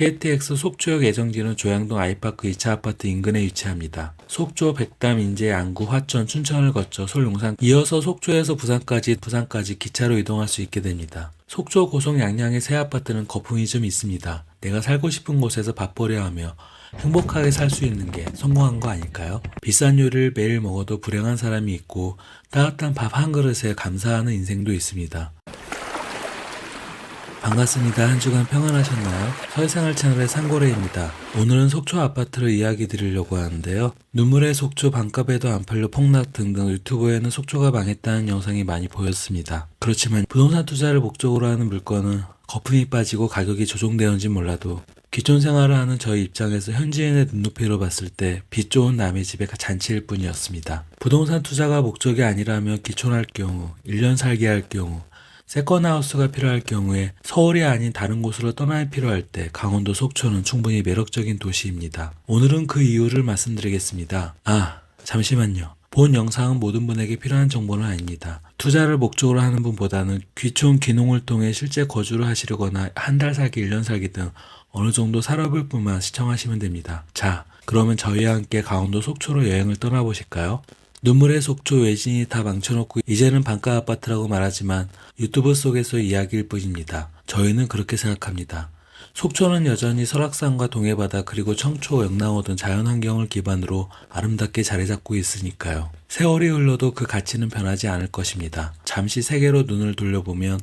KTX 속초역 예정지는 조양동 아이파크 2차 아파트 인근에 위치합니다. 속초, 백담, 인제, 안구, 화천, 춘천을 거쳐 서울 용산, 이어서 속초에서 부산까지 기차로 이동할 수 있게 됩니다. 속초 고성 양양의 새 아파트는 거품이 좀 있습니다. 내가 살고 싶은 곳에서 밥벌이를 하며 행복하게 살 수 있는 게 성공한 거 아닐까요? 비싼 요리를 매일 먹어도 불행한 사람이 있고 따뜻한 밥 한 그릇에 감사하는 인생도 있습니다. 반갑습니다. 한 주간 평안하셨나요? 서해생활 채널의 상고래입니다. 오늘은 속초 아파트를 이야기 드리려고 하는데요. 눈물의 속초, 반값에도 안 팔려 폭락 등등 유튜브에는 속초가 망했다는 영상이 많이 보였습니다. 그렇지만 부동산 투자를 목적으로 하는 물건은 거품이 빠지고 가격이 조정되었는지 몰라도 기존 생활을 하는 저희 입장에서 현지인의 눈높이로 봤을 때 빚 좋은 남의 집의 잔치일 뿐이었습니다. 부동산 투자가 목적이 아니라면 기촌할 경우, 1년 살게 할 경우, 세컨하우스가 필요할 경우에 서울이 아닌 다른 곳으로 떠날 필요할 때 강원도 속초는 충분히 매력적인 도시입니다. 오늘은 그 이유를 말씀드리겠습니다. 잠시만요. 본 영상은 모든 분에게 필요한 정보는 아닙니다. 투자를 목적으로 하는 분보다는 귀촌 귀농을 통해 실제 거주를 하시려거나 한 달 살기, 1년 살기 등 어느 정도 살아볼 분만 시청하시면 됩니다. 자, 그러면 저희와 함께 강원도 속초로 여행을 떠나보실까요? 눈물의 속초, 외진이 다 망쳐놓고 이제는 반가 아파트라고 말하지만 유튜브 속에서 이야기일 뿐입니다. 저희는 그렇게 생각합니다. 속초는 여전히 설악산과 동해바다 그리고 청초, 영랑호 등 자연환경을 기반으로 아름답게 자리 잡고 있으니까요. 세월이 흘러도 그 가치는 변하지 않을 것입니다. 잠시 세계로 눈을 돌려보면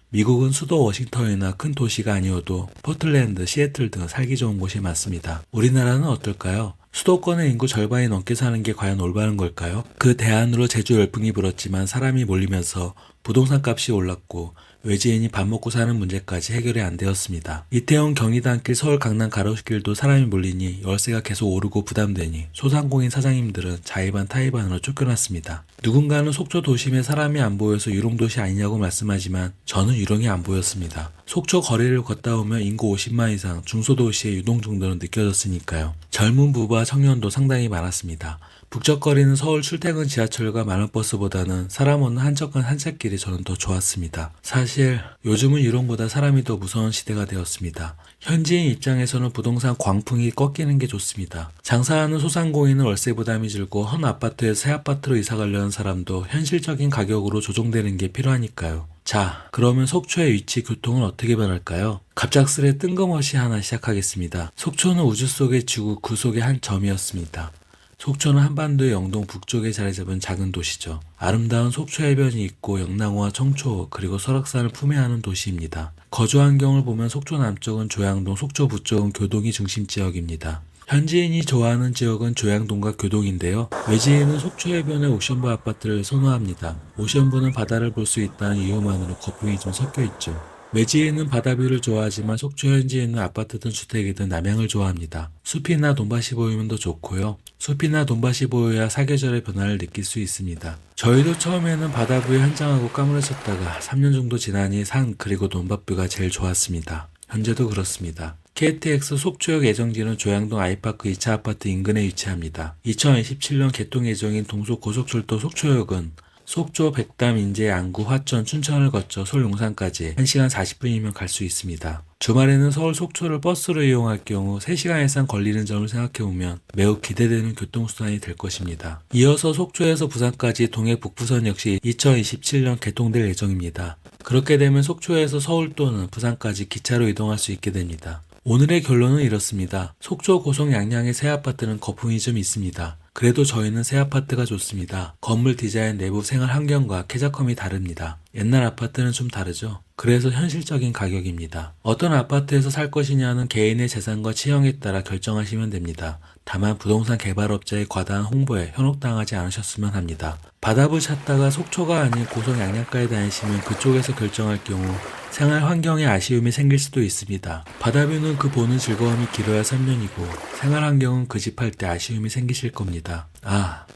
미국은 수도 워싱턴이나 큰 도시가 아니어도 포틀랜드, 시애틀 등 살기 좋은 곳이 많습니다. 우리나라는 어떨까요? 수도권의 인구 절반이 넘게 사는 게 과연 올바른 걸까요? 그 대안으로 제주 열풍이 불었지만 사람이 몰리면서 부동산 값이 올랐고 외지인이 밥 먹고 사는 문제까지 해결이 안 되었습니다. 이태원 경리단길 서울 강남 가로수길도 사람이 몰리니 월세가 계속 오르고 부담되니 소상공인 사장님들은 자의반 타의반으로 쫓겨났습니다. 누군가는 속초 도심에 사람이 안 보여서 유롱도시 아니냐고 말씀하지만 저는 유령이 안 보였습니다. 속초 거리를 걷다 보면 인구 50만 이상 중소도시의 유동 정도는 느껴졌으니까요. 젊은 부부와 청년도 상당히 많았습니다. 북적거리는 서울 출퇴근 지하철과 만원버스보다는 사람 없는 한적한 산책길이 저는 더 좋았습니다. 사실 요즘은 유흥보다 사람이 더 무서운 시대가 되었습니다. 현지인 입장에서는 부동산 광풍이 꺾이는 게 좋습니다. 장사하는 소상공인은 월세 부담이 줄고 헌 아파트에서 새 아파트로 이사 가려는 사람도 현실적인 가격으로 조정되는 게 필요하니까요. 자, 그러면 속초의 위치, 교통은 어떻게 변할까요? 갑작스레 뜬금없이 하나 시작하겠습니다. 속초는 우주 속의 지구, 그 속의 한 점이었습니다. 속초는 한반도의 영동 북쪽에 자리 잡은 작은 도시죠. 아름다운 속초 해변이 있고 영랑호와 청초 그리고 설악산을 품에 안은 도시입니다. 거주 환경을 보면 속초 남쪽은 조양동, 속초 북쪽은 교동이 중심 지역입니다. 현지인이 좋아하는 지역은 조양동과 교동인데요. 외지인은 속초 해변의 오션뷰 아파트를 선호합니다. 오션뷰는 바다를 볼 수 있다는 이유만으로 거품이 좀 섞여 있죠. 외지인은 바다뷰를 좋아하지만 속초 현지인은 아파트든 주택이든 남향을 좋아합니다. 숲이나 돈밭이 보이면 더 좋고요. 숲이나 돈밭이 보여야 사계절의 변화를 느낄 수 있습니다. 저희도 처음에는 바다뷰에 환장하고 까무러쳤다가 3년 정도 지나니 산 그리고 논밭뷰가 제일 좋았습니다. 현재도 그렇습니다. KTX 속초역 예정지는 조양동 아이파크 2차 아파트 인근에 위치합니다. 2027년 개통 예정인 동서고속철도 속초역은 속초, 백담, 인제, 안구, 화천, 춘천을 거쳐 서울 용산까지 1시간 40분이면 갈 수 있습니다. 주말에는 서울 속초를 버스로 이용할 경우 3시간 이상 걸리는 점을 생각해보면 매우 기대되는 교통수단이 될 것입니다. 이어서 속초에서 부산까지 동해 북부선 역시 2027년 개통될 예정입니다. 그렇게 되면 속초에서 서울 또는 부산까지 기차로 이동할 수 있게 됩니다. 오늘의 결론은 이렇습니다. 속초 고성 양양의 새 아파트는 거품이 좀 있습니다. 그래도 저희는 새 아파트가 좋습니다. 건물 디자인, 내부 생활 환경과 쾌적함이 다릅니다. 옛날 아파트는 좀 다르죠. 그래서 현실적인 가격입니다. 어떤 아파트에서 살 것이냐는 개인의 재산과 취향에 따라 결정하시면 됩니다. 다만 부동산 개발업자의 과다한 홍보에 현혹당하지 않으셨으면 합니다. 바다뷰 찾다가 속초가 아닌 고성 양양가에 다니시면 그쪽에서 결정할 경우 생활 환경에 아쉬움이 생길 수도 있습니다. 바다뷰는 그 보는 즐거움이 길어야 3년이고 생활 환경은 그 집 할 때 아쉬움이 생기실 겁니다.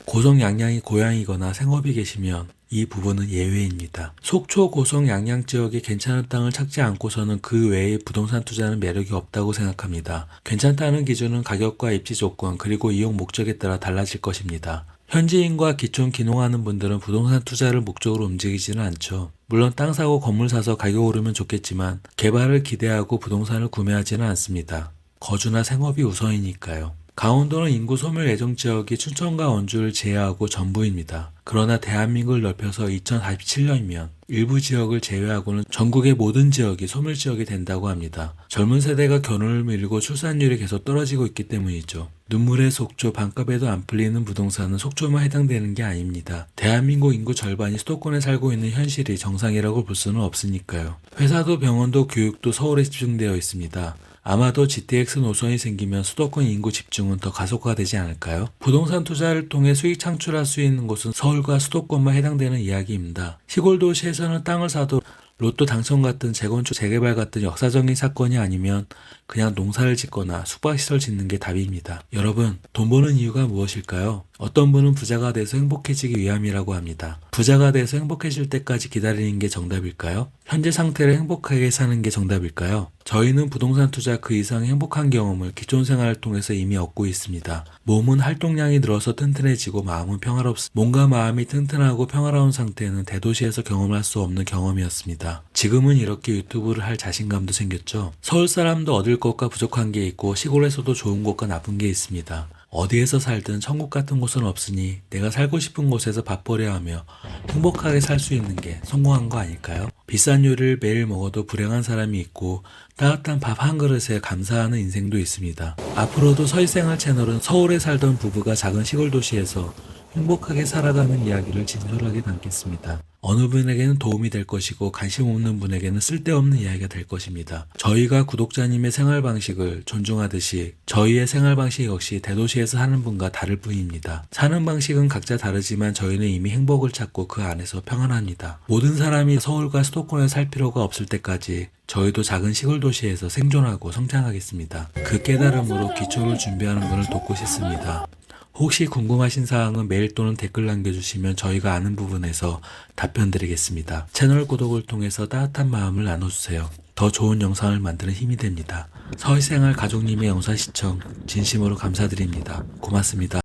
고성 양양이 고향이거나 생업이 계시면 이 부분은 예외입니다. 속초, 고성, 양양 지역에 괜찮은 땅을 찾지 않고서는 그 외의 부동산 투자는 매력이 없다고 생각합니다. 괜찮다는 기준은 가격과 입지 조건 그리고 이용 목적에 따라 달라질 것입니다. 현지인과 기촌 귀농하는 분들은 부동산 투자를 목적으로 움직이지는 않죠. 물론 땅 사고 건물 사서 가격 오르면 좋겠지만 개발을 기대하고 부동산을 구매하지는 않습니다. 거주나 생업이 우선이니까요. 강원도는 인구 소멸 예정 지역이 춘천과 원주를 제외하고 전부입니다. 그러나 대한민국을 넓혀서 2047년이면 일부 지역을 제외하고는 전국의 모든 지역이 소멸 지역이 된다고 합니다. 젊은 세대가 결혼을 미루고 출산율이 계속 떨어지고 있기 때문이죠. 눈물의 속초, 반값에도 안 풀리는 부동산은 속초만 해당되는 게 아닙니다. 대한민국 인구 절반이 수도권에 살고 있는 현실이 정상이라고 볼 수는 없으니까요. 회사도 병원도 교육도 서울에 집중되어 있습니다. 아마도 GTX 노선이 생기면 수도권 인구 집중은 더 가속화되지 않을까요? 부동산 투자를 통해 수익 창출할 수 있는 곳은 서울과 수도권만 해당되는 이야기입니다. 시골 도시에서는 땅을 사도 로또 당첨 같은 재건축, 재개발 같은 역사적인 사건이 아니면 그냥 농사를 짓거나 숙박시설 짓는 게 답입니다. 여러분, 돈 버는 이유가 무엇일까요? 어떤 분은 부자가 돼서 행복해지기 위함이라고 합니다. 부자가 돼서 행복해질 때까지 기다리는 게 정답일까요? 현재 상태를 행복하게 사는 게 정답일까요? 저희는 부동산 투자 그 이상의 행복한 경험을 기존 생활을 통해서 이미 얻고 있습니다. 몸은 활동량이 늘어서 튼튼해지고 마음은 평화롭습니다. 몸과 마음이 튼튼하고 평화로운 상태는 대도시에서 경험할 수 없는 경험이었습니다. 지금은 이렇게 유튜브를 할 자신감도 생겼죠. 서울 사람도 얻을 것과 부족한 게 있고 시골에서도 좋은 것과 나쁜 게 있습니다. 어디에서 살든 천국 같은 곳은 없으니 내가 살고 싶은 곳에서 밥벌이 하며 행복하게 살 수 있는 게 성공한 거 아닐까요? 비싼 요리를 매일 먹어도 불행한 사람이 있고 따뜻한 밥 한 그릇에 감사하는 인생도 있습니다. 앞으로도 서희생활 채널은 서울에 살던 부부가 작은 시골 도시에서 행복하게 살아가는 이야기를 진솔하게 담겠습니다. 어느 분에게는 도움이 될 것이고 관심 없는 분에게는 쓸데없는 이야기가 될 것입니다. 저희가 구독자님의 생활 방식을 존중하듯이 저희의 생활 방식 역시 대도시에서 사는 분과 다를 뿐입니다. 사는 방식은 각자 다르지만 저희는 이미 행복을 찾고 그 안에서 평안합니다. 모든 사람이 서울과 수도권에 살 필요가 없을 때까지 저희도 작은 시골 도시에서 생존하고 성장하겠습니다. 그 깨달음으로 기초를 준비하는 분을 돕고 싶습니다. 혹시 궁금하신 사항은 메일 또는 댓글 남겨주시면 저희가 아는 부분에서 답변 드리겠습니다. 채널 구독을 통해서 따뜻한 마음을 나눠주세요. 더 좋은 영상을 만드는 힘이 됩니다. 서희생활 가족님의 영상 시청 진심으로 감사드립니다. 고맙습니다.